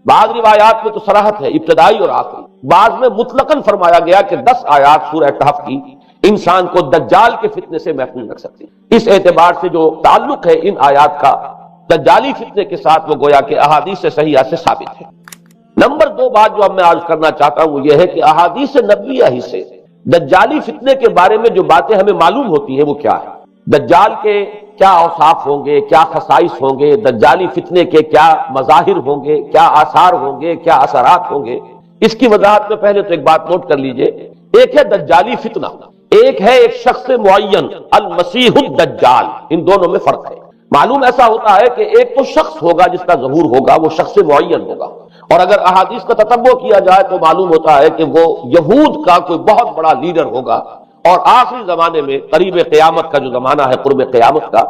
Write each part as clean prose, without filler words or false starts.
بعض روایات میں تو صراحت ہے ابتدائی اور آخری، بعض میں مطلقاً فرمایا گیا کہ 10 آیات سورہ کہف کی انسان کو دجال کے فتنے سے محفوظ رکھ سکتی۔ اس اعتبار سے جو تعلق ہے ان آیات کا دجالی فتنے کے ساتھ وہ گویا کہ احادیث صحیحہ سے ثابت ہے۔ نمبر 2 بات جو اب میں عرض کرنا چاہتا ہوں وہ یہ ہے کہ احادیث نبویہ ہی سے دجالی فتنے کے بارے میں جو باتیں ہمیں معلوم ہوتی ہیں وہ کیا ہے، دجال کے کیا اوصاف ہوں گے، کیا خصائص ہوں گے، دجالی فتنے کے کیا مظاہر ہوں گے، کیا آثار ہوں گے، کیا اثرات ہوں گے۔ اس کی وضاحت میں پہلے تو ایک بات نوٹ کر لیجئے، ایک ہے دجالی فتنہ، ایک ہے ایک شخص معین المسیح الدجال، ان دونوں میں فرق ہے۔ معلوم ایسا ہوتا ہے کہ ایک تو شخص ہوگا جس کا ظہور ہوگا، وہ شخص معین ہوگا، اور اگر احادیث کا تتبع کیا جائے تو معلوم ہوتا ہے کہ وہ یہود کا کوئی بہت بڑا لیڈر ہوگا، اور آخری زمانے میں قریب قیامت کا جو زمانہ ہے، قرب قیامت کا،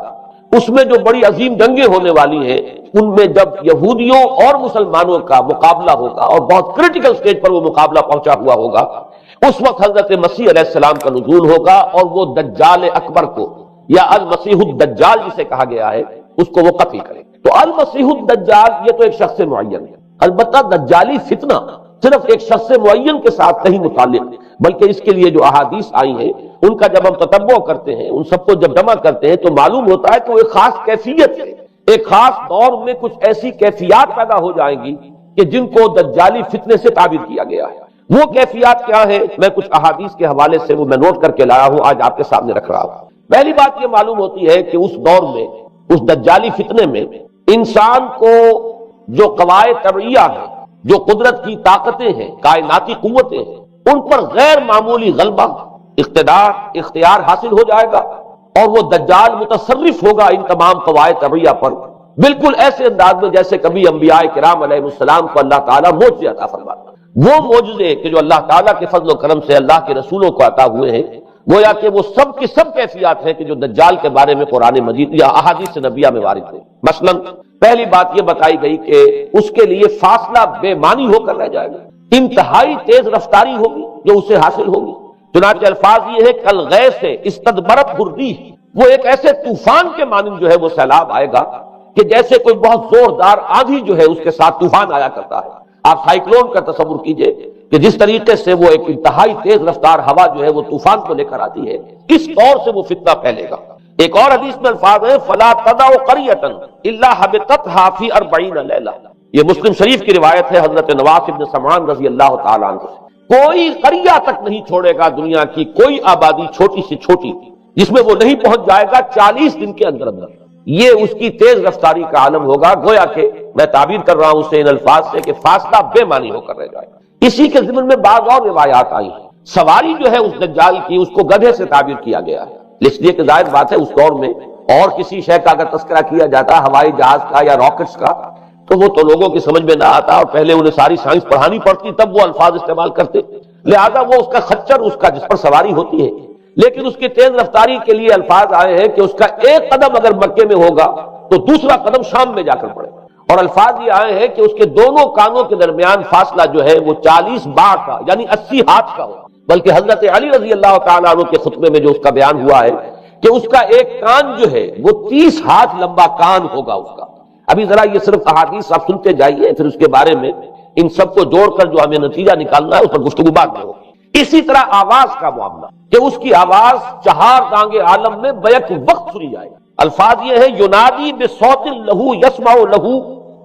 اس میں جو بڑی عظیم جنگیں ہونے والی ہیں، ان میں جب یہودیوں اور مسلمانوں کا مقابلہ ہوگا اور بہت کریٹیکل سٹیج پر وہ مقابلہ پہنچا ہوا ہوگا، اس وقت حضرت مسیح علیہ السلام کا نزول ہوگا اور وہ دجال اکبر کو یا المسیح الدجال جسے کہا گیا ہے اس کو وہ قتل کرے۔ تو المسیح الدجال یہ تو ایک شخص معین ہے، البتہ دجالی فتنہ صرف ایک شخص معین کے ساتھ نہیں متعلق، بلکہ اس کے لیے جو احادیث آئی ہیں ان کا جب ہم تتبع کرتے ہیں، ان سب کو جب جمع کرتے ہیں تو معلوم ہوتا ہے کہ وہ ایک خاص کیفیت ہے، ایک خاص دور میں کچھ ایسی کیفیات پیدا ہو جائیں گی کہ جن کو دجالی فتنے سے تعبیر کیا گیا ہے۔ وہ کیفیات کیا ہے، میں کچھ احادیث کے حوالے سے وہ میں نوٹ کر کے لایا ہوں، آج آپ کے سامنے رکھ رہا ہوں۔ پہلی بات یہ معلوم ہوتی ہے کہ اس دور میں، اس دجالی فتنے میں، انسان کو جو قواعد طبعیہ ہیں، جو قدرت کی طاقتیں ہیں، کائناتی قوتیں ہیں، ان پر غیر معمولی غلبہ، اختیار حاصل ہو جائے گا، اور وہ دجال متصرف ہوگا ان تمام قواعد طبعیہ پر، بالکل ایسے انداز میں جیسے کبھی انبیاء کرام علیہ السلام کو اللہ تعالیٰ معجزے عطا فرماتا۔ وہ معجزے کہ جو اللہ تعالیٰ کے فضل و کرم سے اللہ کے رسولوں کو عطا ہوئے ہیں، گویا کہ وہ سب کی سب کیفیات ہیں کہ جو دجال کے بارے میں قرآن مجید یا احادیث نبیہ میں وارد ہیں۔ مثلا پہلی بات یہ بتائی گئی کہ اس کے لیے فاصلہ بے معنی ہو کر رہ جائے گا، انتہائی تیز رفتاری ہوگی جو اسے حاصل ہوگی۔ چنانچہ الفاظ یہ ہے کالغیث استدبرت الريح، وہ ایک ایسے طوفان کے مانند جو ہے وہ سیلاب آئے گا کہ جیسے کوئی بہت زوردار آندھی جو ہے اس کے ساتھ طوفان آیا کرتا ہے۔ آپ سائیکلون کا تصور کیجئے کہ جس طریقے سے وہ ایک انتہائی تیز رفتار ہوا جو ہے وہ طوفان کو لے کر آتی ہے، اس طور سے وہ فتنہ پھیلے گا۔ ایک اور حدیث میں الفاظ ہے فلا تدع قریۃ الا حبطتھا فی 40 لیلہ، یہ مسلم شریف کی روایت ہے حضرت نواس بن سمعان رضی اللہ تعالیٰ عنہ سے۔ کوئی قریہ تک نہیں چھوڑے گا دنیا کی کوئی آبادی چھوٹی سے چھوٹی جس میں وہ نہیں پہنچ جائے گا 40 دن کے اندر اندر۔ یہ اس کی تیز رفتاری کا عالم ہوگا، گویا کہ میں تعبیر کر رہا ہوں اسے ان الفاظ سے کہ فاصلہ بے معنی ہو کر رہ جائے گا۔ اسی کے ضمن میں بعض اور روایات آئی ہیں، سواری جو ہے اس دجال کی اس کو گدھے سے تعبیر کیا گیا ہے، اس لیے کہ ظاہر بات ہے اس دور میں اور کسی شے کا اگر تذکرہ کیا جاتا ہوائی جہاز کا یا راکٹس کا تو وہ تو لوگوں کی سمجھ میں نہ آتا، اور پہلے انہیں ساری سائنس پڑھانی پڑتی تب وہ الفاظ استعمال کرتے، لہذا وہ اس کا خچر، اس کا جس پر سواری ہوتی ہے، لیکن اس کی تیز رفتاری کے لیے الفاظ آئے ہیں کہ اس کا ایک قدم اگر مکے میں ہوگا تو دوسرا قدم شام میں جا کر پڑے، اور الفاظ یہ آئے ہیں کہ اس کے دونوں کانوں کے درمیان فاصلہ جو ہے وہ 40 باع کا یعنی 80 ہاتھ کا ہو، بلکہ حضرت علی رضی اللہ تعالیٰ عنہ کے خطبے میں جو اس کا بیان ہوا ہے کہ اس کا ایک کان جو ہے وہ 30 ہاتھ لمبا کان ہوگا اس کا۔ ابھی ذرا یہ صرف احادیث آپ سنتے جائیے، پھر اس کے بارے میں ان سب کو جوڑ کر جو ہمیں نتیجہ نکالنا ہے اس پر گفتگو بعد میں ہوگی۔ اسی طرح آواز کا معاملہ کہ اس کی آواز 4 دانگ عالم میں بیک وقت سنی جائے گی۔ الفاظ یہ ہے ینادی بصوت لہو یسمع لہو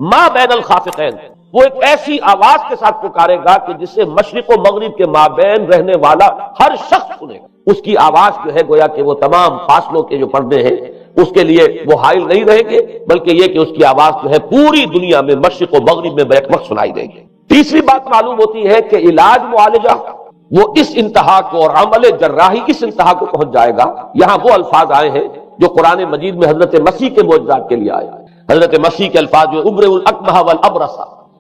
ما بین الخافقین، وہ ایک ایسی آواز کے ساتھ پکارے گا کہ جسے مشرق و مغرب کے مابین رہنے والا ہر شخص سنے گا۔ اس کی آواز جو ہے گویا کہ وہ تمام فاصلوں کے جو پردے ہیں اس کے لیے وہ حائل نہیں رہیں گے، بلکہ یہ کہ اس کی آواز جو ہے پوری دنیا میں مشرق و مغرب میں بیک وقت سنائی دے گی۔ تیسری بات معلوم ہوتی ہے کہ علاج معالجہ وہ اس انتہا کو اور عمل جراحی اس انتہا کو پہنچ جائے گا۔ یہاں وہ الفاظ آئے ہیں جو قرآن مجید میں حضرت مسیح کے معجزات کے لیے آئے، حضرت مسیح کے الفاظ جو ابرئ الاکمہ والابرص،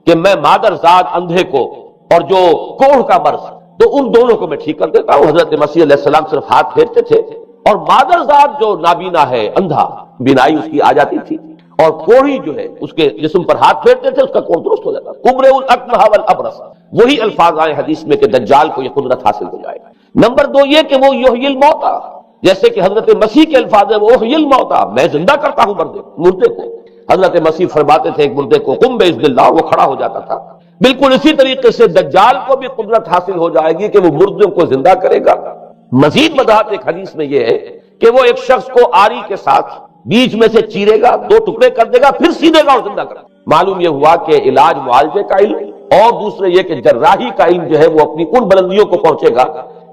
کہ میں مادر زاد اندھے کو اور جو کوڑھ کا مرض تو ان دونوں کو میں ٹھیک کر دیتا ہوں۔ حضرت مسیح علیہ السلام صرف ہاتھ پھیرتے تھے اور مادر زاد جو نابینا ہے، اندھا، بینائی اس کی آ جاتی تھی، اور کوڑھی جو ہے اس کے جسم پر ہاتھ پھیرتے تھے اس کا کوڑھ درست ہو جاتا۔ ابرئ الاکمہ والابرص، وہی الفاظ آئے حدیث میں کہ دجال کو یہ قدرت حاصل ہو جائے گا۔ نمبر 2 یہ کہ وہ یحیی الموتیٰ، جیسے کہ حضرت مسیح کے الفاظ ہے وہ احیی الموتیٰ، میں زندہ کرتا ہوں مردے کو، حضرت مسیح فرماتے تھے ایک مردے کو قم باذن اللہ، وہ کھڑا ہو جاتا تھا۔ بالکل اسی طریقے سے دجال کو بھی قدرت حاصل ہو جائے گی کہ وہ مردوں کو زندہ کرے گا۔ مزید وضاحت ایک حدیث میں یہ ہے کہ وہ ایک شخص کو آری کے ساتھ بیچ میں سے چیرے گا، دو ٹکڑے کر دے گا، پھر سیدھے گا اور زندہ کرے گا۔ معلوم یہ ہوا کہ علاج معالجے کا علم اور دوسرے یہ کہ جراحی کا علم جو ہے وہ اپنی ان بلندیوں کو پہنچے گا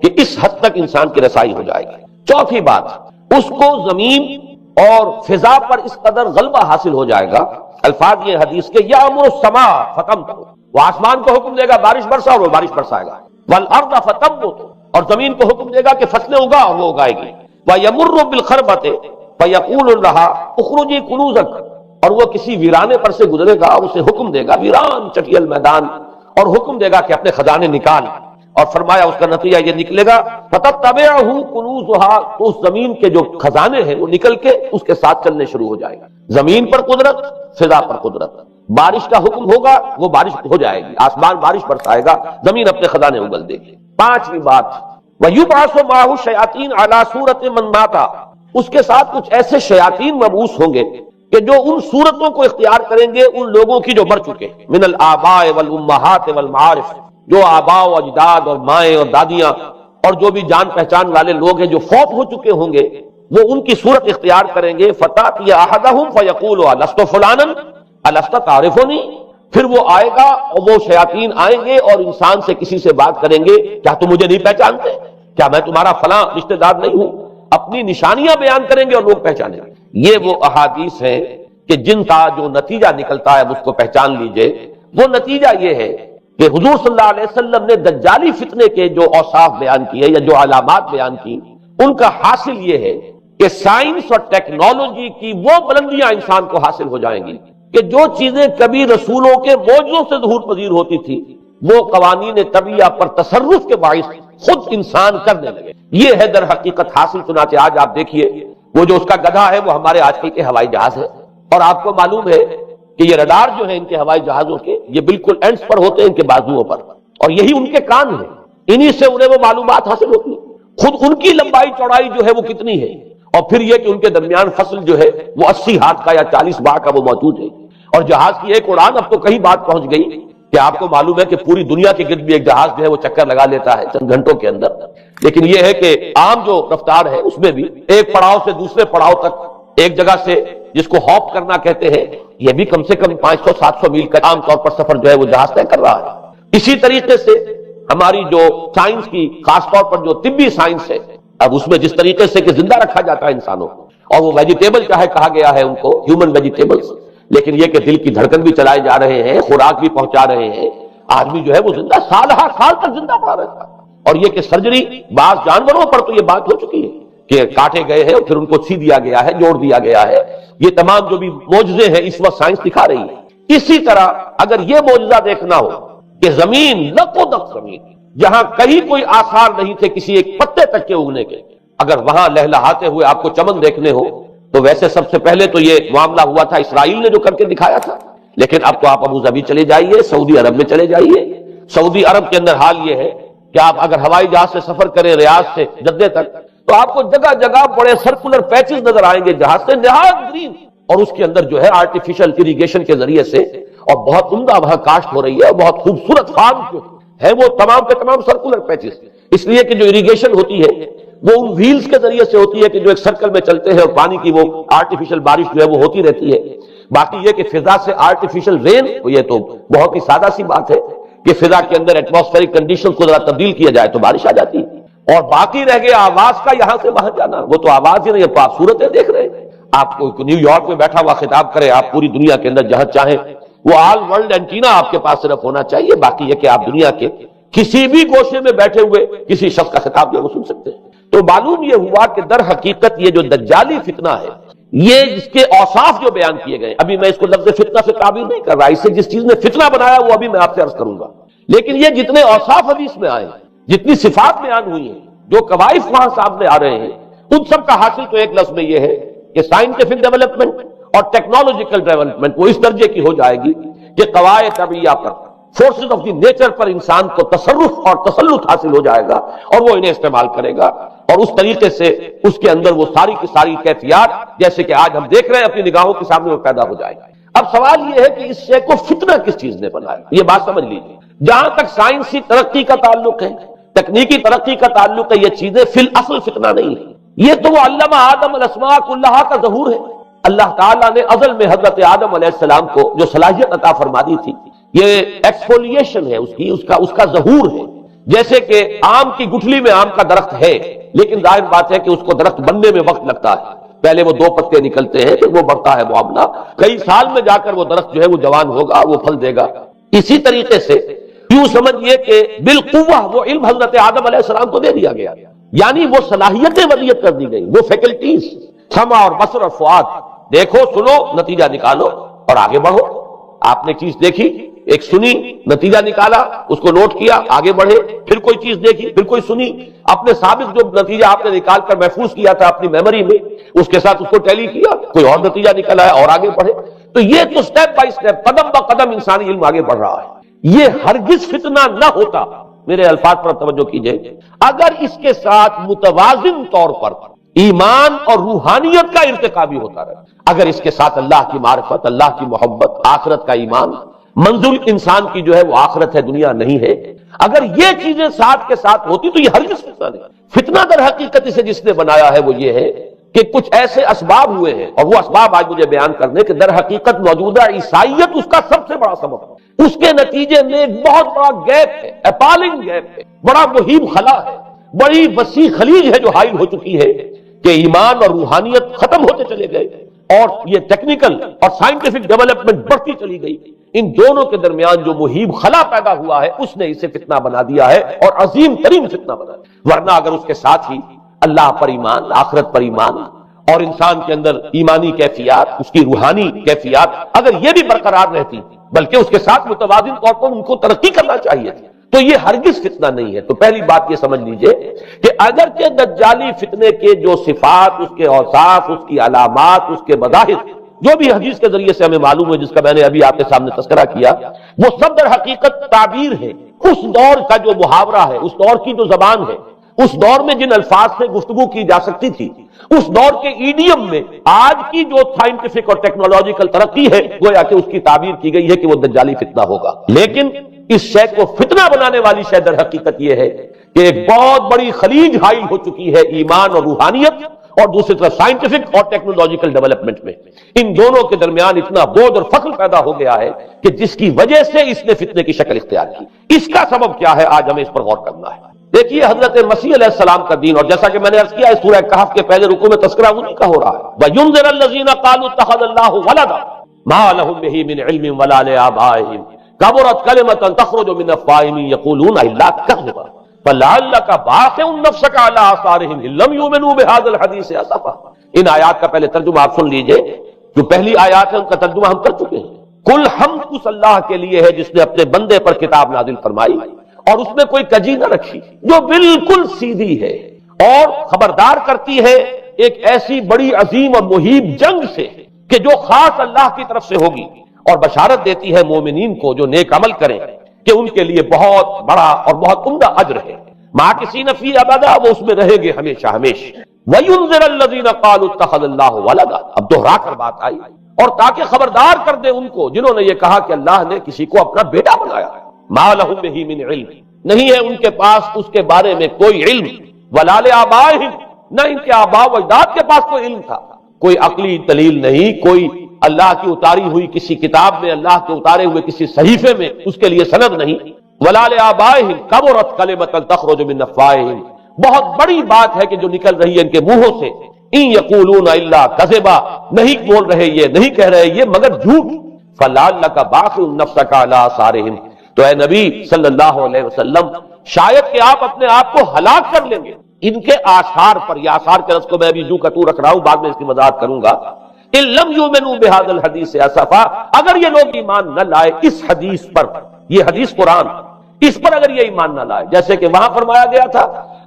کہ اس حد تک انسان کی رسائی ہو جائے گی۔ چوتھی بات، اس کو زمین اور فضا پر اس قدر غلبہ حاصل ہو جائے گا، الفاظ یہ حدیث کے یامر السماء فتمطر، وہ آسمان کو حکم دے گا بارش برسا اور وہ بارش برسائے گا، والارض فتنبت، اور زمین کو حکم دے گا کہ فصلیں اگا اور وہ اگائے گی، ویمر بالخربۃ فیقول لها اخرجی کنوزک، اور وہ کسی ویرانے پر سے گزرے گا، اسے حکم دے گا، ویران چٹیل میدان، اور حکم دے گا کہ اپنے خزانے نکال، اور فرمایا اس کا نتیجہ یہ نکلے گا فتتبعہ کنوزها، تو اس زمین کے جو خزانے ہیں وہ نکل کے اس کے ساتھ چلنے شروع ہو جائے گا۔ زمین پر قدرت، فضا پر قدرت، بارش کا حکم ہوگا وہ بارش ہو جائے گی، آسمان بارش برسائے گا، زمین اپنے خزانے اگل دے گی۔ پانچویں بات، وَيُبْعَثُ مَعَهُ الشَّيَاطِينُ عَلَى صُورَةٍ مَّن مَاتَ، اس کے ساتھ کچھ ایسے شیاطین مبعوث ہوں گے کہ جو ان صورتوں کو اختیار کریں گے ان لوگوں کی جو مر چکے، من الآباء والأمہات والمعارف، جو آباء و اجداد اور مائیں اور دادیاں اور جو بھی جان پہچان والے لوگ ہیں جو فوت ہو چکے ہوں گے، وہ ان کی صورت اختیار کریں گے۔ فَتَأْتِيَ أَحَدَهُمْ فَيَقُولُ أَلَسْتُ فُلَانًا أَلَسْتَ تَعْرِفُنِي، پھر وہ آئے گا اور وہ شیاطین آئیں گے اور انسان سے کسی سے بات کریں گے، کیا تم مجھے نہیں پہچانتے؟ کیا میں تمہارا فلاں رشتہ دار نہیں ہوں؟ اپنی نشانیاں بیان کریں گے اور لوگ پہچانیں گے۔ یہ وہ احادیث ہیں کہ جن کا جو نتیجہ نکلتا ہے اس کو پہچان لیجئے۔ وہ نتیجہ یہ ہے کہ حضور صلی اللہ علیہ وسلم نے دجالی فتنے کے جو اوصاف بیان کیے یا جو علامات بیان کی، ان کا حاصل یہ ہے کہ سائنس اور ٹیکنالوجی کی وہ بلندیاں انسان کو حاصل ہو جائیں گی کہ جو چیزیں کبھی رسولوں کے معجزوں سے ظہور پذیر ہوتی تھی، وہ قوانین طبیعہ پر تصرف کے باعث خود انسان کرنے لگے۔ یہ ہے در حقیقت حاصل۔ چنانچہ آج آپ دیکھیے وہ جو اس کا گدھا ہے وہ ہمارے آج کل کے ہوائی جہاز ہے، اور آپ کو معلوم ہے کہ یہ رڈار جو ہے ان کے ہوائی جہازوں کے، یہ بالکل اینڈز پر ہوتے ہیں ان کے بازوؤں پر، اور یہی ان کے کان ہیں، انہی سے انہیں وہ معلومات حاصل ہوتی ہیں۔ خود ان کی لمبائی چوڑائی جو ہے وہ کتنی ہے، اور پھر یہ کہ ان کے درمیان فصل جو ہے وہ 80 ہاتھ کا یا 40 باہ کا وہ موجود ہے، اور جہاز کی ایک اڑان اب تو کہیں بات پہنچ گئی کہ آپ کو معلوم ہے کہ پوری دنیا کے گرد بھی ایک جہاز جو ہے وہ چکر لگا لیتا ہے چند گھنٹوں کے اندر۔ لیکن یہ ہے کہ عام جو رفتار ہے اس میں بھی ایک پڑاؤ سے دوسرے پڑاؤ تک، ایک جگہ سے جس کو ہاپ کرنا کہتے ہیں، یہ بھی کم سے کم 500-700 میل کا عام طور پر سفر جو ہے وہ جہاز طے کر رہا ہے۔ اسی طریقے سے ہماری جو سائنس کی، خاص طور پر جو طبی سائنس ہے، اب اس میں جس طریقے سے کہ زندہ رکھا جاتا ہے انسانوں کو، اور وہ ویجیٹیبل چاہے کہا گیا ہے ان کو ہیومن ویجیٹیبلز، لیکن یہ کہ دل کی دھڑکن بھی چلائے جا رہے ہیں، خوراک بھی پہنچا رہے ہیں، آدمی جو ہے وہ زندہ سال تک زندہ پڑا رہتا ہے۔ اور یہ کہ سرجری بعض جانوروں پر تو یہ بات ہو چکی ہے کہ کاٹے گئے ہیں اور پھر ان کو سی دیا گیا ہے، جوڑ دیا گیا ہے۔ یہ تمام جو بھی معجزے ہیں اس وقت سائنس دکھا رہی ہے۔ اسی طرح اگر یہ معجزہ دیکھنا ہو کہ زمین لقدق زمین، جہاں کہیں کوئی آثار نہیں تھے کسی ایک پتے تک کے اگنے کے، اگر وہاں لہلہاتے ہوئے آپ کو چمن دیکھنے ہو تو ویسے سب سے پہلے تو یہ معاملہ ہوا تھا اسرائیل نے جو کر کے دکھایا تھا، لیکن اب تو آپ ابو ظبی چلے جائیے، سعودی عرب میں چلے جائیے۔ سعودی عرب کے اندر حال یہ ہے کہ آپ اگر ہوائی جہاز سے سفر کریں ریاض سے جدے تک تو آپ کو جگہ جگہ بڑے سرکولر پیچز نظر آئیں گے جہاز سے، نہایت گرین، اور اس کے اندر جو ہے آرٹیفیشل اریگیشن کے ذریعے سے اور بہت عمدہ وہاں کاشت ہو رہی ہے، اور بہت خوبصورت فارم جو ہے وہ تمام کے تمام سرکولر پیچز، اس لیے کہ جو اریگیشن ہوتی ہے وہ ان ویلز کے ذریعے سے ہوتی ہے کہ جو ایک سرکل میں چلتے ہیں اور پانی کی وہ آرٹیفیشل بارش جو ہے وہ ہوتی رہتی ہے۔ باقی یہ کہ فضا سے آرٹیفیشل رین، یہ تو بہت ہی سادہ سی بات ہے کہ فضا کے اندر ایٹماسفیرک کنڈیشن کو ذرا تبدیل کیا جائے تو بارش آ جاتی ہے۔ اور باقی رہ گیا آواز کا یہاں سے وہاں جانا، وہ تو آواز ہی نہیں، آپ صورتیں دیکھ رہے ہیں۔ آپ کو نیو یارک میں بیٹھا ہوا خطاب کرے، آپ پوری دنیا کے اندر جہاں چاہیں، وہ آل ورلڈ اینٹینا آپ کے پاس صرف ہونا چاہیے، باقی یہ کہ آپ دنیا کے کسی بھی گوشے میں بیٹھے ہوئے کسی شخص کا خطاب جو ہے وہ سن سکتے ہیں۔ تو معلوم یہ ہوا کہ در حقیقت یہ جو دجالی فتنہ ہے، یہ جس کے اوصاف جو بیان کیے گئے، ابھی میں اس کو لفظ فتنہ سے تعبیر نہیں کر رہا، اس سے جس چیز نے فتنہ بنایا وہ ابھی میں آپ سے عرض کروں گا، لیکن یہ جتنے اوصاف حدیث میں آئے، جتنی صفات بیان ہوئی ہیں، جو قوائف وہاں سامنے آ رہے ہیں، ان سب کا حاصل تو ایک لفظ میں یہ ہے کہ سائنٹیفک ڈیولپمنٹ اور ٹیکنالوجیکل ڈیولپمنٹ وہ اس درجے کی ہو جائے گی کہ قواعد طبیعہ پر، فورسز آف دی نیچر پر انسان کو تصرف اور تسلط حاصل ہو جائے گا، اور وہ انہیں استعمال کرے گا، اور اس طریقے سے اس کے اندر وہ ساری کی ساری کیفیات جیسے کہ آج ہم دیکھ رہے ہیں اپنی نگاہوں کے سامنے وہ پیدا ہو جائے گا۔ اب سوال یہ ہے کہ اس شے کو فتنہ کس چیز نے بنایا؟ یہ بات سمجھ لیجیے. جہاں تک سائنسی ترقی کا تعلق ہے، تکنیکی ترقی کا تعلق ہے، یہ چیزیں فی الاصل فتنہ نہیں ہے. یہ تو وہ علمہ آدم الاسماء کلہا کا ظہور ہے. اللہ تعالیٰ نے ازل میں حضرت آدم علیہ السلام کو جو صلاحیت عطا فرما دی تھی، یہ ایکسفولیشن ہے اس کا ظہور ہے. جیسے کہ آم کی گٹھلی میں آم کا درخت ہے، لیکن ظاہر بات ہے کہ اس کو درخت بننے میں وقت لگتا ہے. پہلے وہ 2 پتے نکلتے ہیں، پھر وہ بڑھتا ہے معاملہ، کئی سال میں جا کر وہ درخت جو ہے وہ جوان ہوگا، وہ پھل دے گا. اسی طریقے سے یوں سمجھیے کہ بالقوہ وہ علم حضرت آدم علیہ السلام کو دے دیا گیا، یعنی وہ صلاحیتیں ودیت کر دی گئی، وہ فیکلٹیز، سمع اور بصر اور فؤاد، دیکھو سنو نتیجہ نکالو اور آگے بڑھو. آپ نے چیز دیکھی، ایک سنی، نتیجہ نکالا، اس کو نوٹ کیا، آگے بڑھے، پھر کوئی چیز دیکھی، پھر کوئی سنی، اپنے سابق جو نتیجہ آپ نے نکال کر محفوظ کیا تھا اپنی میموری میں، اس کے ساتھ اس کو ٹیلی کیا، کوئی اور نتیجہ نکلا ہے اور آگے بڑھے. تو یہ تو سٹیپ بائی سٹیپ، قدم با قدم انسانی علم آگے بڑھ رہا ہے. یہ ہرگز فتنہ نہ ہوتا، میرے الفاظ پر توجہ کیجئے، اگر اس کے ساتھ متوازن طور پر ایمان اور روحانیت کا ارتقا بھی ہوتا رہے. اگر اس کے ساتھ اللہ کی معرفت، اللہ کی محبت، آخرت کا ایمان، منزل انسان کی جو ہے وہ آخرت ہے، دنیا نہیں ہے، اگر یہ چیزیں ساتھ کے ساتھ ہوتی تو یہ ہرگز فتنہ نہیں. فتنہ در حقیقت اسے جس نے بنایا ہے وہ یہ ہے کہ کچھ ایسے اسباب ہوئے ہیں، اور وہ اسباب آج مجھے بیان کرنے کہ در حقیقت موجودہ عیسائیت اس کا سب سے بڑا سبب ہے. اس کے نتیجے میں ایک بہت بڑا گیپ ہے، اپالنگ گیپ ہے، بڑا مہیم خلا ہے، بڑی وسیع خلیج ہے جو حائل ہو چکی ہے کہ ایمان اور روحانیت ختم ہوتے چلے گئے اور یہ ٹیکنیکل اور سائنٹیفک ڈیولپمنٹ بڑھتی چلی گئی. ان دونوں کے درمیان جو مہیب خلا پیدا ہوا ہے اس نے اسے فتنہ بنا دیا ہے، اور عظیم ترین فتنہ بنا دیا. ورنہ اگر اس کے ساتھ ہی اللہ پر ایمان، آخرت پر ایمان، اور انسان کے اندر ایمانی کیفیات، اس کی روحانی کیفیات اگر یہ بھی برقرار رہتی، بلکہ اس کے ساتھ متوازن طور پر ان کو ترقی کرنا چاہیے تھی، تو یہ ہرگز فتنہ نہیں ہے. تو پہلی بات یہ سمجھ لیجئے کہ اگرچہ دجالی فتنے کے جو صفات، اس کے اوصاف، اس کی علامات، اس کے مظاہر جو بھی حدیث کے ذریعے سے ہمیں معلوم ہے، جس کا میں نے ابھی آپ کے سامنے تذکرہ کیا، وہ سب در حقیقت تعبیر ہے اس دور کا جو محاورہ ہے، اس دور کی جو زبان ہے، اس دور میں جن الفاظ سے گفتگو کی جا سکتی تھی، اس دور کے ایڈیم میں آج کی جو سائنٹیفک اور ٹیکنالوجیکل ترقی ہے، گویا کہ اس کی تعبیر کی گئی ہے کہ وہ دجالی فتنہ ہوگا. لیکن اس شے کو فتنہ بنانے والی شے در حقیقت یہ ہے کہ ایک بہت بڑی خلیج حائل ہو چکی ہے ایمان اور روحانیت اور دوسری طرف سائنٹیفک اور ٹیکنالوجیکل ڈیولپمنٹ میں. ان دونوں کے درمیان اتنا بوجھ اور فخر پیدا ہو گیا ہے کہ جس کی وجہ سے اس نے فتنے کی شکل اختیار کی. اس کا سبب کیا ہے، آج ہمیں اس پر غور کرنا ہے. دیکھیے حضرت مسیح علیہ السلام کا دین، اور جیسا کہ میں نے عرض کیا ہے سورہ کہف کے پہلے رکوع میں تذکرہ انہی کا ہو رہا ہے. وَيُنذِرَ الَّذِينَ قَالُوا اتَّخَذَ اللَّهُ وَلَدًا مَا لَهُم بِهِ مِنْ عِلْمٍ وَلَا لِآبَائِهِمْ كَبُرَتْ كَلِمَةً تَخْرُجُ مِنْ أَفْوَاهِهِمْ يَقُولُونَ إِلَّا كَذِبًا فَلَعَلَّكَ بَاخِعٌ نَفْسَكَ عَلَىٰ آثَارِهِمْ إِن لَّمْ يُؤْمِنُوا بِهَٰذَا الْحَدِيثِ أَسَفًا. ان آیات کا پہلے ترجمہ آپ سن لیجئے. جو پہلی آیات ہے ان کا ترجمہ ہم کر چکے ہیں. کل حمد اس اللہ کے لیے ہے جس نے اپنے بندے پر کتاب نازل فرمائی اور اس میں کوئی کجی نہ رکھی، جو بالکل سیدھی ہے اور خبردار کرتی ہے ایک ایسی بڑی عظیم اور مہیب جنگ سے کہ جو خاص اللہ کی طرف سے ہوگی، اور بشارت دیتی ہے مومنین کو جو نیک عمل کریں کہ ان کے لیے بہت بڑا اور بہت عمدہ اجر ہے. ماکثین فیہ ابدا، وہ اس میں رہیں گے ہمیشہ ہمیشہ. وَيُنذِرَ الَّذِينَ قَالُوا اتَّخَذَ اللَّهُ وَلَدًا، اب دوہرا کر بات آئی، اور تاکہ خبردار کر دے ان کو جنہوں نے یہ کہا کہ اللہ نے کسی کو اپنا بیٹا بنایا. مَا لَهُم بِهِ مِنْ عِلْمٍ، نہیں ہے ان کے پاس اس کے بارے میں کوئی علم. وَلَا لِآبَائِهِمْ، نہ ان کے آباء و اجداد کے پاس کوئی علم تھا، کوئی عقلی دلیل نہیں، کوئی اللہ کی اتاری ہوئی کسی کتاب میں، اللہ کے اتارے ہوئے کسی صحیفے میں اس کے لیے سند نہیں. وَلَا لِآبَائِهِمْ كَبُرَتْ كَلِمَةً تَخْرُجُ مِنْ أَفْوَاهِهِمْ، بہت بڑی بات ہے کہ جو نکل رہی ہے ان کے منہوں سے. ان یقولون الا کذبا، نہیں بول رہے یہ، نہیں کہہ رہے یہ مگر جھوٹ. فلعلک باخع نفسک علی آثارہم، تو اے نبی صلی اللہ علیہ وسلم شاید کہ آپ اپنے آپ کو ہلاک کر لیں گے ان کے آثار پر. یہ آثار کے لفظ کو میں ابھی یوں کٹو رکھ رہا ہوں، بعد میں اس کی وضاحت کروں گا. ان لم یؤمنوا بهذا الحدیث اسفا، اگر یہ لوگ ایمان نہ لائے اس حدیث پر، یہ حدیث قرآن، اس پر اگر یہ ایمان نہ لائے، جیسے کہ وہاں فرمایا گیا تھا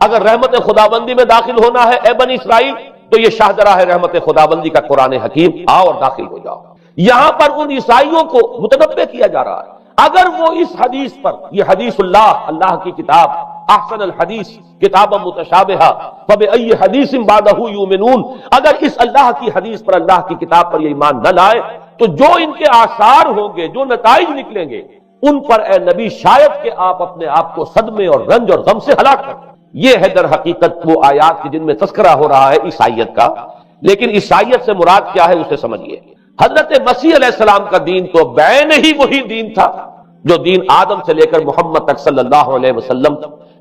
اگر رحمت خداوندی میں داخل ہونا ہے اے بنی اسرائیل تو یہ شاہدرہ ہے رحمت خداوندی کا قرآن حکیم، آؤ اور داخل ہو جاؤ. یہاں پر ان عیسائیوں کو متنبہ کیا جا رہا ہے اگر وہ اس حدیث پر، یہ حدیث اللہ کی کتاب، احسن الحدیث کتاب متشابہہ فبأی حدیث بعدہ یؤمنون، اگر اس اللہ کی حدیث پر، اللہ کی کتاب پر یہ ایمان نہ لائے تو جو ان کے آثار ہوں گے، جو نتائج نکلیں گے، ان پر اے نبی شاید کہ آپ اپنے آپ کو صدمے اور رنج اور غم سے ہلاک کر دیں۔ یہ ہے در حقیقت وہ آیات کی جن میں تذکرہ ہو رہا ہے عیسائیت کا، لیکن عیسائیت سے مراد کیا ہے اسے سمجھیے۔ حضرت مسیح علیہ السلام کا دین تو بعین ہی وہی دین تھا جو دین آدم سے لے کر محمد تک صلی اللہ علیہ وسلم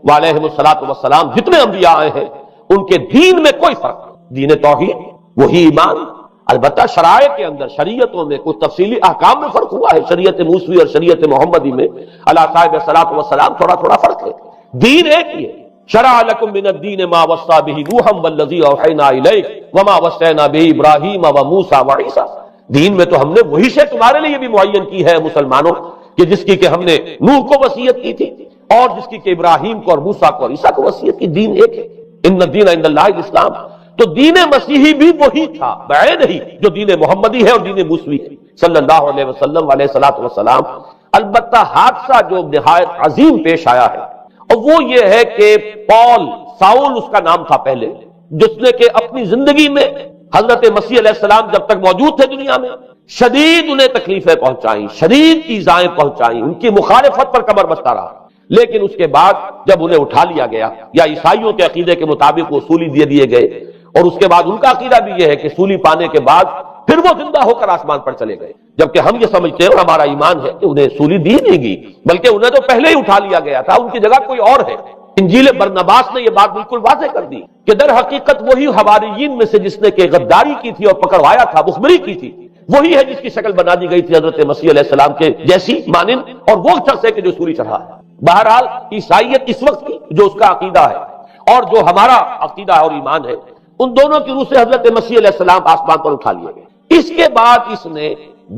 وعلیہ الصلوۃ والسلام جتنے انبیاء آئے ہیں ان کے دین میں کوئی فرق نہیں۔ دین توحید وہی ایمان، البتہ شرائع کے اندر شریعتوں میں کچھ تفصیلی احکام میں فرق ہوا ہے، شریعت موسوی اور شریعت محمدی میں علی صاحب الصلوۃ والسلام تھوڑا تھوڑا فرق ہے، دین ایک ہی ہے۔ شرع لکم من الدین ما وصى به نوحا والذی اوحینا الیک وما وصینا به ابراہیم وموسیٰ وعیسیٰ، دین میں تو ہم نے وہی شے تمہارے لیے بھی معین کی ہے مسلمانوں کہ جس کی کہ ہم نے نوح کو وصیت کی تھی اور جس کی کہ ابراہیم کو اور موسیٰ کو اور عیسیٰ کو وصیت کی، دین ایک ہے۔ ان الدین عند اللہ الاسلام، تو دین مسیحی بھی وہی تھا بعید ہی جو دین محمدی ہے اور دین موسوی ہے صلی اللہ علیہ وسلم علیہ الصلوۃ والسلام۔ البتہ حادثہ جو نہایت عظیم پیش آیا ہے اور وہ یہ ہے کہ پال، ساؤل اس کا نام تھا پہلے، جس نے کہ اپنی زندگی میں حضرت مسیح علیہ السلام جب تک موجود تھے دنیا میں شدید انہیں تکلیفیں پہنچائیں، شدید ایذائیں پہنچائیں، ان کی مخالفت پر کمر بستہ رہا، لیکن اس کے بعد جب انہیں اٹھا لیا گیا یا عیسائیوں کے عقیدے کے مطابق وہ سولی دے دیے گئے، اور اس کے بعد ان کا عقیدہ بھی یہ ہے کہ سولی پانے کے بعد پھر وہ زندہ ہو کر آسمان پر چلے گئے، جبکہ ہم یہ سمجھتے ہیں اور ہمارا ایمان ہے کہ انہیں سولی دی نہیں گئی بلکہ انہیں تو پہلے ہی اٹھا لیا گیا تھا، ان کی جگہ کوئی اور ہے۔ انجیل برنباس نے یہ بات بالکل واضح کر دی کہ در حقیقت وہی حواریین میں سے جس نے کہ غداری کی تھی اور پکڑوایا تھا، مخبری کی تھی، وہی ہے جس کی شکل بنا دی گئی تھی حضرت مسیح علیہ السلام کے جیسی مانند، اور وہ شخص ہے کہ جو سولی چڑھا ہے۔ بہرحال عیسائیت اس وقت کی جو اس کا عقیدہ ہے اور جو ہمارا عقیدہ اور ایمان ہے، ان دونوں کی روح سے حضرت مسیح علیہ السلام آسمان پر اٹھا لیے گئے۔ اس کے بعد اس نے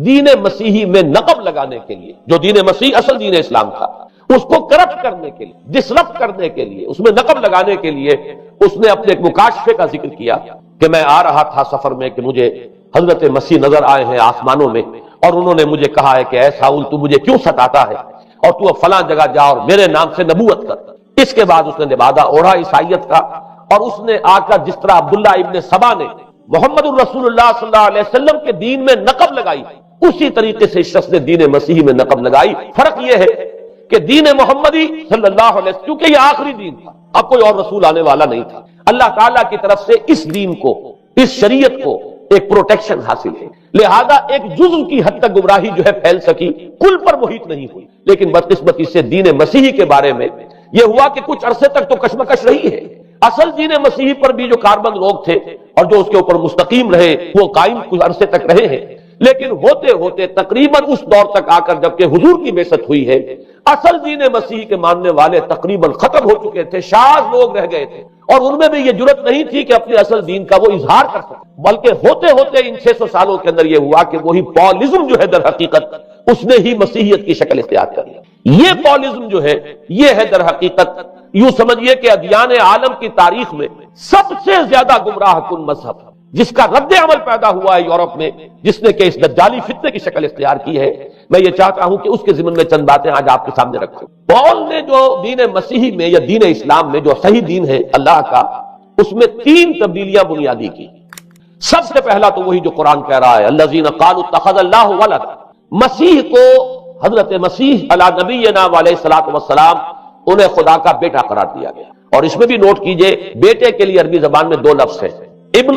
دین مسیحی میں نقب لگانے کے لیے، جو دین مسیح اصل دین اسلام تھا، اس کو کرپٹ کرنے کے لیے، ڈسرپٹ کرنے کے لیے، اس میں نقب لگانے کے لیے اس نے اپنے ایک مکاشفے کا ذکر کیا کہ میں آ رہا تھا سفر میں کہ مجھے حضرت مسیح نظر آئے ہیں آسمانوں میں، اور انہوں نے مجھے کہا ہے کہ اے ساؤل تو مجھے کیوں ستاتا ہے اور تو اب فلاں جگہ جا اور میرے نام سے نبوت کر۔ اس کے بعد اس نے لبادہ اوڑھا عیسائیت کا، اور اس نے آ کر جس طرح عبداللہ ابن سبا نے محمد الرسول اللہ صلی اللہ علیہ وسلم کے دین میں نقب لگائی، اسی طریقے سے اس شخص نے دین مسیحی میں نقب لگائی۔ فرق یہ ہے کہ دین محمدی صلی اللہ علیہ وسلم کیونکہ یہ آخری دین تھا، اب کوئی اور رسول آنے والا نہیں تھا، اللہ تعالیٰ کی طرف سے اس دین کو، اس شریعت کو ایک پروٹیکشن حاصل ہے، لہذا ایک جزء کی حد تک گمراہی جو ہے پھیل سکی، کل پر محیط نہیں ہوئی۔ لیکن بدقسمتی سے دین مسیحی کے بارے میں یہ ہوا کہ کچھ عرصے تک تو کشمکش رہی ہے، اصل دین مسیحی پر بھی جو کاربند لوگ تھے اور جو اس کے اوپر مستقیم رہے وہ قائم کچھ عرصے تک رہے ہیں، لیکن ہوتے ہوتے تقریباً اس دور تک آ کر جبکہ حضور کی بعثت ہوئی ہے، اصل دین مسیحی کے ماننے والے تقریباً ختم ہو چکے تھے، شاذ لوگ رہ گئے تھے، اور ان میں بھی یہ جرت نہیں تھی کہ اپنے اصل دین کا وہ اظہار کر سکے، بلکہ ہوتے ہوتے ان 600 سالوں کے اندر یہ ہوا کہ وہی پالزم جو ہے در حقیقت اس نے ہی مسیحیت کی شکل اختیار کر لی۔ یہ پالزم جو ہے یہ ہے در حقیقت، یوں سمجھیے کہ ادیان عالم کی تاریخ میں سب سے زیادہ گمراہ کن مذہب، جس کا رد عمل پیدا ہوا ہے یورپ میں، جس نے کہ اس دجالی فتنے کی شکل اختیار کی ہے۔ میں یہ چاہتا ہوں کہ اس کے ضمن میں چند باتیں آج آپ کے سامنے رکھوں۔ پال نے جو دین مسیحی میں یا دین اسلام میں جو صحیح دین ہے اللہ کا، اس میں 3 تبدیلیاں بنیادی کی۔ سب سے پہلا تو وہی جو قرآن کہہ رہا ہے الذین قالوا اتخذ اللہ ولد، مسیح کو، حضرت مسیح علی نبینا علیہ الصلوۃ والسلام انہیں خدا کا بیٹا قرار دیا گیا، اور اس میں بھی نوٹ کیجئے بیٹے کے لیے عربی زبان میں 2 لفظ ہیں، ابن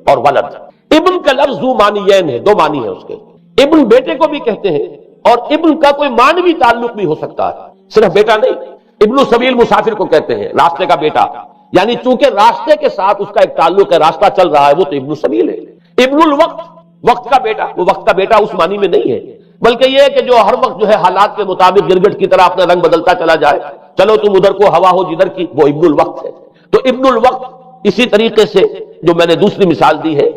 اور ولد۔ ابن کا لفظ ذو معنیین ہے، 2 معنی ہیں اس کے، ابن بیٹے کو بھی کہتے ہیں اور ابن کا کوئی معنوی تعلق بھی ہو سکتا ہے، صرف بیٹا نہیں۔ ابن السبیل مسافر کو کہتے ہیں، راستے کا بیٹا، یعنی چونکہ راستے کے ساتھ اس کا ایک تعلق ہے، راستہ چل رہا ہے، وہ تو ابن السبیل ہے۔ ابن الوقت، وقت کا بیٹا، وہ وقت کا بیٹا اس معنی میں نہیں ہے، بلکہ یہ ہے کہ جو ہر وقت جو ہے حالات کے مطابق گرگٹ کی طرح اپنا رنگ بدلتا چلا جائے، چلو تم ادھر کو ہوا ہو جدھر کی، وہ ابن الوقت ہے۔ تو ابن الوقت اسی طریقے سے جو میں نے دوسری مثال دی ہے،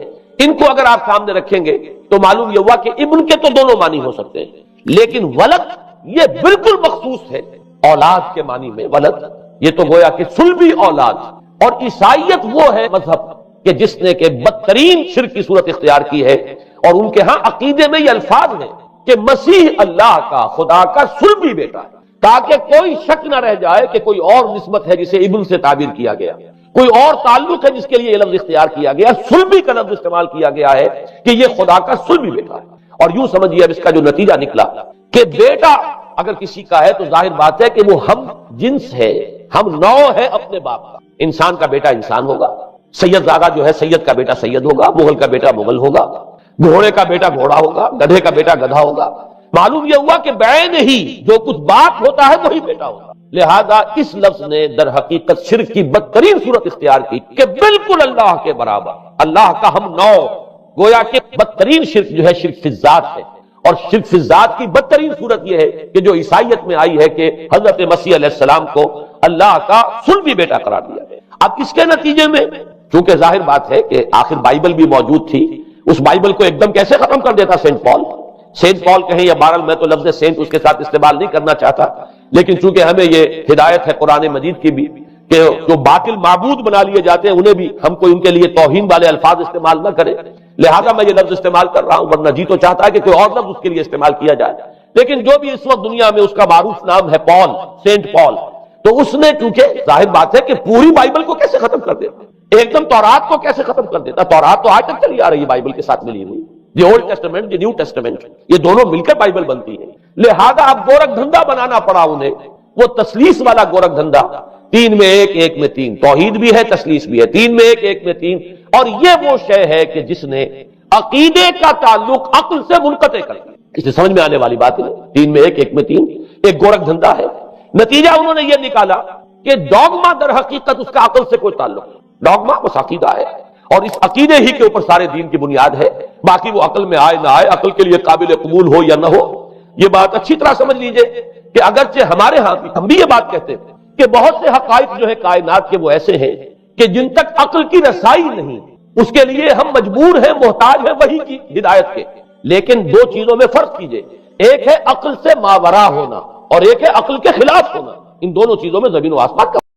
ان کو اگر آپ سامنے رکھیں گے تو معلوم یہ ہوا کہ ابن کے تو دونوں معنی ہو سکتے ہیں، لیکن ولد یہ بالکل مخصوص ہے اولاد کے معنی میں۔ ولد یہ تو گویا کہ صلبی اولاد، اور عیسائیت وہ ہے مذہب کہ جس نے کہ بدترین شرک کی صورت اختیار کی ہے، اور ان کے ہاں عقیدے میں یہ الفاظ ہیں کہ مسیح اللہ کا، خدا کا صلبی بیٹا ہے، تاکہ کوئی شک نہ رہ جائے کہ کوئی اور نسبت ہے جسے ابن سے تعبیر کیا گیا، کوئی اور تعلق ہے جس کے لیے یہ لفظ اختیار کیا گیا، صلبی کا لفظ استعمال کیا گیا ہے کہ یہ خدا کا صلبی بیٹا ہے۔ اور یوں سمجھیے اب اس کا جو نتیجہ نکلا کہ بیٹا اگر کسی کا ہے تو ظاہر بات ہے کہ وہ ہم جنس ہے، ہم نوع ہے اپنے باپ کا۔ انسان کا بیٹا انسان ہوگا، سید زادہ جو ہے سید کا بیٹا سید ہوگا، مغل کا بیٹا مغل ہوگا، گھوڑے کا بیٹا گھوڑا ہوگا، گدھے کا بیٹا گدھا ہوگا۔ معلوم یہ ہوا کہ بعین ہی جو کچھ باپ ہوتا ہے وہی بیٹا ہوگا۔ لہذا اس لفظ نے در حقیقت شرک کی بدترین صورت اختیار کی کہ بالکل اللہ کے برابر، اللہ کا ہم نوع، گویا کہ بدترین شرک جو ہے شرک فی الذات ہے۔ اور شرک فی الذات کی بدترین صورت یہ ہے کہ جو عیسائیت میں آئی ہے کہ حضرت مسیح علیہ السلام کو اللہ کا صلبی بیٹا قرار دیا گیا۔ اب اس کے نتیجے میں چونکہ ظاہر بات ہے کہ آخر بائبل بھی موجود تھی، اس بائبل کو ایک دم کیسے ختم کر دیتا سینٹ پال کہیں یا بہرحال میں تو لفظ سینٹ اس کے ساتھ استعمال نہیں کرنا چاہتا، لیکن چونکہ ہمیں یہ ہدایت ہے قرآن مجید کی بھی کہ جو باطل معبود بنا لیے جاتے ہیں انہیں بھی ہم کوئی ان کے لیے توہین والے الفاظ استعمال نہ کرے، لہذا میں یہ لفظ استعمال کر رہا ہوں، ورنہ جی تو چاہتا ہے کہ کوئی اور لفظ اس کے لیے استعمال کیا جائے۔ لیکن جو بھی اس وقت دنیا میں اس کا معروف نام ہے پال، سینٹ پال، تو اس نے چونکہ ظاہر بات ہے کہ پوری بائبل کو کیسے ختم کر دیتا، ایک دم تورات کو کیسے ختم کر دیتا؟ تورات تو آج تک چلی آ رہی ہے بائبل کے ساتھ ملی ہوئی، the old testament, the new testament, یہ دونوں مل کر بائبل بنتی ہے۔ لہذا اب گورکھ دھندا بنانا پڑا انہیں، وہ تسلیس والا گورکھ دھندا، تین میں ایک، ایک میں تین، توحید بھی ہے تسلیس بھی ہے، تین میں ایک، ایک میں تین، اور یہ وہ شے ہے کہ جس نے عقیدے کا تعلق عقل سے منقطع کر دیا۔ اس سے سمجھ میں آنے والی بات ہے، تین میں ایک، ایک میں تین، ایک گورکھ دھندا ہے۔ نتیجہ انہوں نے یہ نکالا کہ ڈوگما در حقیقت اس کا عقل سے کوئی تعلق نہیں، ڈوگما بس عقیدہ ہے، اور اس عقیدے ہی کے اوپر سارے دین کی بنیاد ہے، باقی وہ عقل میں آئے نہ آئے، عقل کے لیے قابل قبول ہو یا نہ ہو۔ یہ بات اچھی طرح سمجھ لیجئے کہ اگرچہ ہمارے ہاں ہم بھی یہ بات کہتے ہیں کہ بہت سے حقائق جو ہے کائنات کے وہ ایسے ہیں کہ جن تک عقل کی رسائی نہیں، اس کے لیے ہم مجبور ہیں، محتاج ہیں وحی کی ہدایت کے۔ لیکن دو چیزوں میں فرق کیجئے، ایک ہے عقل سے ماورا ہونا اور ایک ہے عقل کے خلاف ہونا، ان دونوں چیزوں میں زمین و آسمان کا